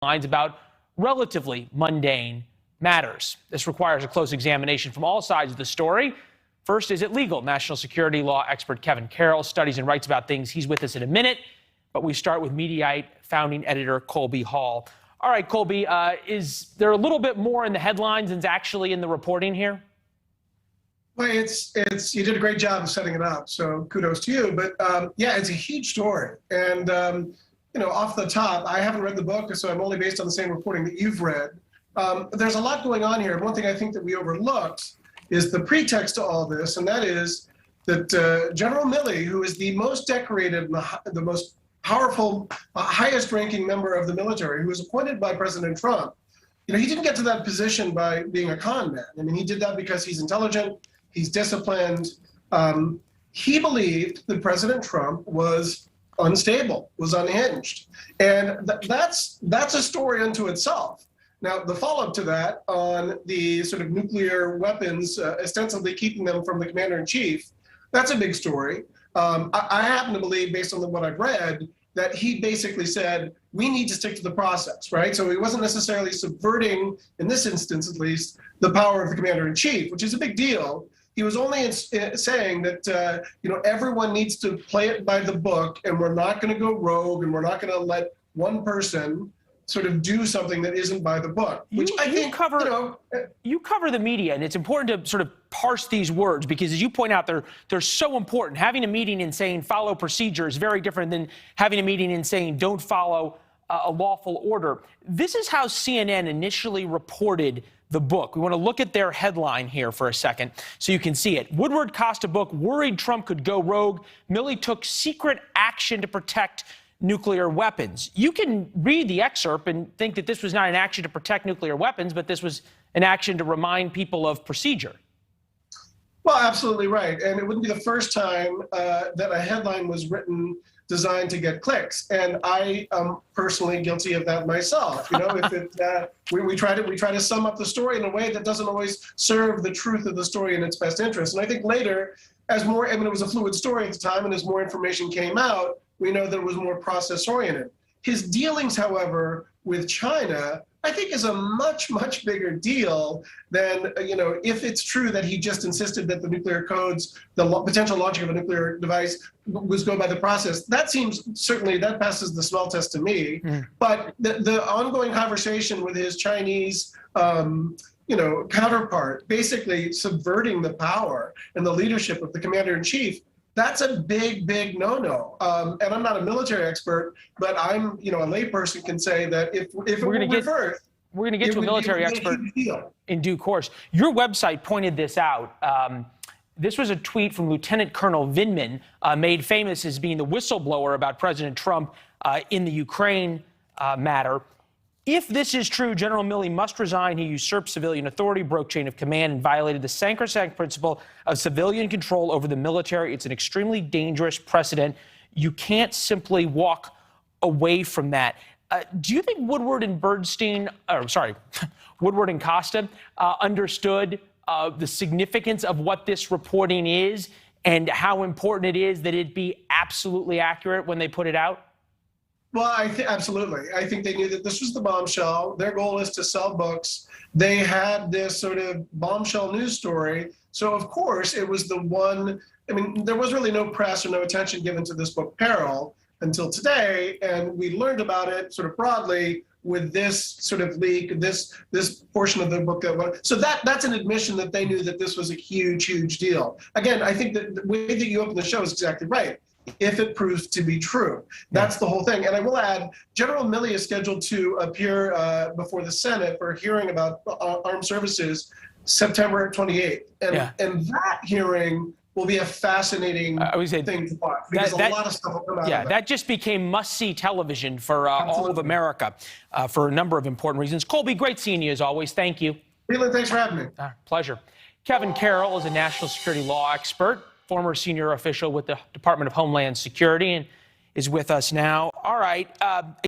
headlines about relatively mundane matters. This requires a close examination from all sides of the story. First, is it legal? National security law expert Kevin Carroll studies and writes about things. He's with us in a minute, but we start with Mediaite founding editor Colby Hall. All right, Colby, is there a little bit more in the headlines than's actually in the reporting here? Well, you did a great job of setting it up, so kudos to you. But yeah, it's a huge story. And, off the top, I haven't read the book, so I'm only based on the same reporting that you've read. There's a lot going on here. One thing I think that we overlooked is the pretext to all this, and that is that General Milley, who is the most decorated and the most powerful, highest-ranking member of the military, who was appointed by President Trump, he didn't get to that position by being a con man. I mean, he did that because he's intelligent, he's disciplined. He believed that President Trump was unstable, was unhinged. And that's a story unto itself. Now, the follow-up to that on the sort of nuclear weapons, ostensibly keeping them from the commander-in-chief, that's a big story. I happen to believe, based on what I've read, that he basically said, we need to stick to the process, right? So he wasn't necessarily subverting, in this instance at least, the power of the commander-in-chief, which is a big deal. He was only saying that, everyone needs to play it by the book, and we're not going to go rogue, and we're not going to let one person sort of do something that isn't by the book. Which I think, you cover the media, and it's important to sort of parse these words because, as you point out, they're so important. Having a meeting and saying follow procedure is very different than having a meeting and saying don't follow a lawful order. This is how CNN initially reported the book. We want to look at their headline here for a second so you can see it. Woodward-Costa book worried Trump could go rogue. Milley took secret action to protect nuclear weapons. You can read the excerpt and think that this was not an action to protect nuclear weapons, but this was an action to remind people of procedure. Well, absolutely right. And it wouldn't be the first time that a headline was written designed to get clicks. And I am personally guilty of that myself. We try to sum up the story in a way that doesn't always serve the truth of the story in its best interest. And I think later, it was a fluid story at the time, and as more information came out, we know that it was more process-oriented. His dealings, however, with China, I think is a much, much bigger deal than, if it's true that he just insisted that the nuclear codes, the potential launching of a nuclear device was go by the process. That passes the smell test to me. But the ongoing conversation with his Chinese counterpart, basically subverting the power and the leadership of the commander-in-chief, that's a big, big no-no. And I'm not a military expert, but I'm, a layperson can say that if it were reversed, we're going to get to a military expert in due course. Your website pointed this out. This was a tweet from Lieutenant Colonel Vindman, made famous as being the whistleblower about President Trump in the Ukraine matter. If this is true, General Milley must resign. He usurped civilian authority, broke chain of command, and violated the sacrosanct principle of civilian control over the military. It's an extremely dangerous precedent. You can't simply walk away from that. Do you think Woodward and Costa understood the significance of what this reporting is and how important it is that it be absolutely accurate when they put it out? Well, absolutely. I think they knew that this was the bombshell. Their goal is to sell books. They had this sort of bombshell news story. So, of course, it was the one. I mean, there was really no press or no attention given to this book, Peril, until today. And we learned about it sort of broadly with this sort of leak, this portion of the book so that's an admission that they knew that this was a huge, huge deal. Again, I think that the way that you open the show is exactly right. If it proves to be true. That's the whole thing. And I will add, General Milley is scheduled to appear before the Senate for a hearing about armed services September 28th. And that hearing will be a fascinating thing to watch because a lot of stuff will come out of that. That just became must-see television for all of America for a number of important reasons. Colby, great seeing you as always. Thank you. Leland, thanks for having me. Pleasure. Kevin Carroll is a national security law expert, former senior official with the Department of Homeland Security, and is with us now. All right.